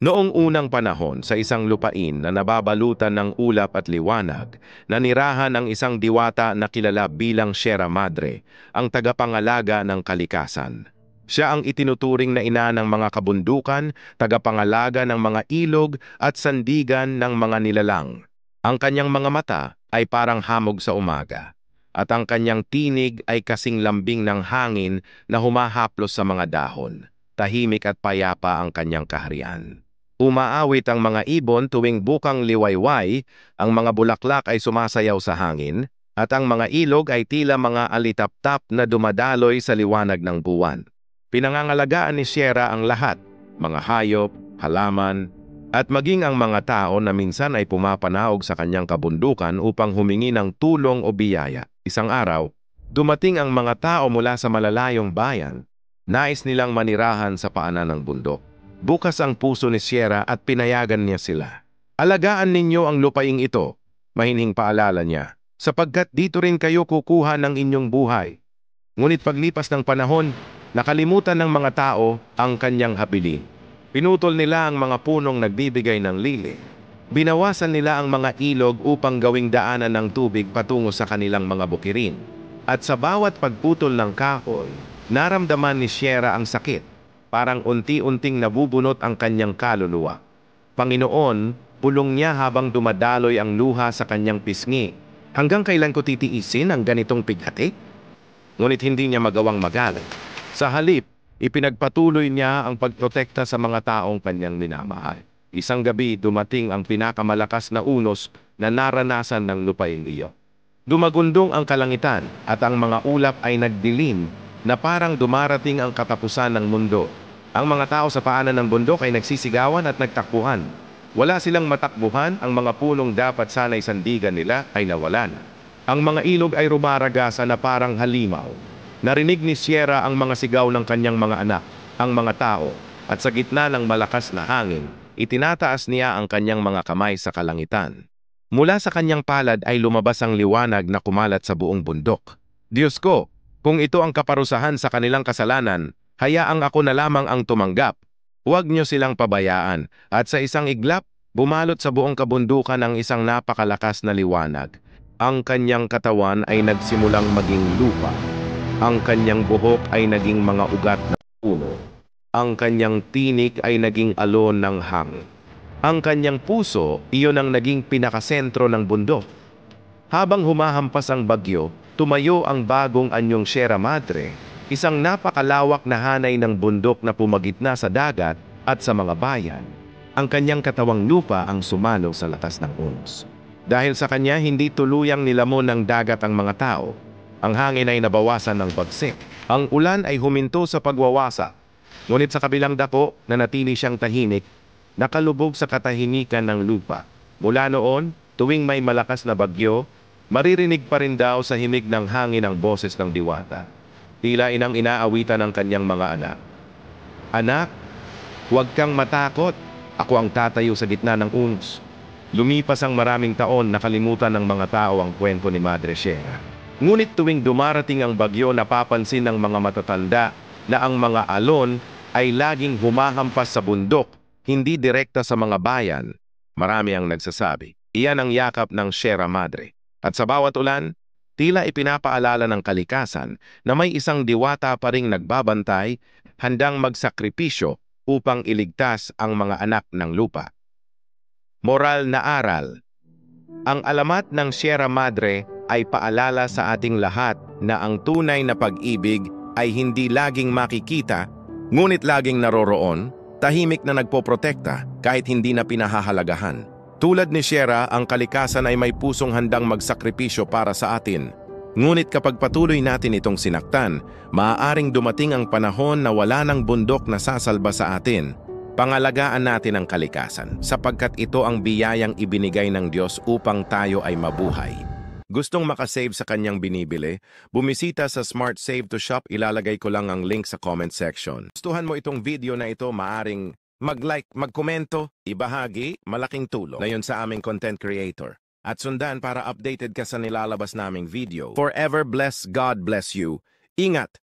Noong unang panahon sa isang lupain na nababalutan ng ulap at liwanag, nanirahan ang isang diwata na kilala bilang Sierra Madre, ang tagapangalaga ng kalikasan. Siya ang itinuturing na ina ng mga kabundukan, tagapangalaga ng mga ilog at sandigan ng mga nilalang. Ang kanyang mga mata ay parang hamog sa umaga, at ang kanyang tinig ay kasing lambing ng hangin na humahaplos sa mga dahon. Tahimik at payapa ang kanyang kaharian. Umaawit ang mga ibon tuwing bukang liwayway, ang mga bulaklak ay sumasayaw sa hangin, at ang mga ilog ay tila mga alitaptap na dumadaloy sa liwanag ng buwan. Pinangangalagaan ni Sierra ang lahat, mga hayop, halaman, at maging ang mga tao na minsan ay pumapanaog sa kanyang kabundukan upang humingi ng tulong o biyaya. Isang araw, dumating ang mga tao mula sa malalayong bayan. Nais nilang manirahan sa paanan ng bundok. Bukas ang puso ni Sierra at pinayagan niya sila. Alagaan ninyo ang lupaing ito, mahinhing paalala niya, sapagkat dito rin kayo kukuha ng inyong buhay. Ngunit paglipas ng panahon, nakalimutan ng mga tao ang kanyang habilin. Pinutol nila ang mga punong nagbibigay ng lili. Binawasan nila ang mga ilog upang gawing daanan ng tubig patungo sa kanilang mga bukirin. At sa bawat pagputol ng kahoy, naramdaman ni Sierra ang sakit. Parang unti-unting nabubunot ang kanyang kaluluwa. Panginoon, pulong niya habang dumadaloy ang luha sa kanyang pisngi. Hanggang kailan ko titiisin ang ganitong pighati? Ngunit hindi niya magawang magalit. Sa halip, ipinagpatuloy niya ang pagprotekta sa mga taong kanyang minamahal. Isang gabi, dumating ang pinakamalakas na unos na naranasan ng lupain iyon. Dumagundong ang kalangitan at ang mga ulap ay nagdilim na parang dumarating ang katapusan ng mundo. Ang mga tao sa paanan ng bundok ay nagsisigawan at nagtakbuhan. Wala silang matakbuhan, ang mga punong dapat sana'y sandigan nila ay nawalan. Ang mga ilog ay rumaragasa na parang halimaw. Narinig ni Sierra ang mga sigaw ng kanyang mga anak, ang mga tao, at sa gitna ng malakas na hangin, itinataas niya ang kanyang mga kamay sa kalangitan. Mula sa kanyang palad ay lumabas ang liwanag na kumalat sa buong bundok. Diyos ko, kung ito ang kaparusahan sa kanilang kasalanan, hayaang ako na lamang ang tumanggap. Huwag niyo silang pabayaan. At sa isang iglap, bumalot sa buong kabundukan ang isang napakalakas na liwanag. Ang kanyang katawan ay nagsimulang maging lupa. Ang kanyang buhok ay naging mga ugat ng puno. Ang kanyang tinik ay naging alon ng hangin. Ang kanyang puso, iyon ang naging pinakasentro ng bundok. Habang humahampas ang bagyo, tumayo ang bagong anyong Sierra Madre, isang napakalawak na hanay ng bundok na pumagitna sa dagat at sa mga bayan. Ang kanyang katawang lupa ang sumalo sa lakas ng unos. Dahil sa kanya, hindi tuluyang nilamon ng dagat ang mga tao. Ang hangin ay nabawasan ng bagsik. Ang ulan ay huminto sa pagwawasa. Ngunit sa kabilang dako, nanatili siyang tahimik, nakalubog sa katahimikan ng lupa. Mula noon, tuwing may malakas na bagyo, maririnig pa rin daw sa himig ng hangin ang boses ng diwata. Tila inang inaawitan ng kanyang mga anak. Anak, huwag kang matakot. Ako ang tatayo sa gitna ng unos. Lumipas ang maraming taon, nakalimutan ng mga tao ang kwento ni Madre Sierra. Ngunit tuwing dumarating ang bagyo, napapansin ng mga matatanda na ang mga alon ay laging humahampas sa bundok, hindi direkta sa mga bayan. Marami ang nagsasabi, iyan ang yakap ng Sierra Madre. At sa bawat ulan, tila ipinapaalala ng kalikasan na may isang diwata pa ring nagbabantay, handang magsakripisyo upang iligtas ang mga anak ng lupa. Moral na aral. Ang alamat ng Sierra Madre ay paalala sa ating lahat na ang tunay na pag-ibig ay hindi laging makikita, ngunit laging naroroon, tahimik na nagpoprotekta kahit hindi na pinahahalagahan. Tulad ni Sierra, ang kalikasan ay may pusong handang magsakripisyo para sa atin. Ngunit kapag patuloy natin itong sinaktan, maaaring dumating ang panahon na wala ng bundok na sasalba sa atin. Pangalagaan natin ang kalikasan, sapagkat ito ang biyayang ibinigay ng Diyos upang tayo ay mabuhay. Gustong makasave sa kanyang binibili? Bumisita sa Smart Save to Shop, ilalagay ko lang ang link sa comment section. Gustuhan mo itong video na ito, maaring mag-like, magkomento, ibahagi, malaking tulong na yun sa aming content creator. At sundan para updated ka sa nilalabas naming video. Forever bless, God bless you. Ingat!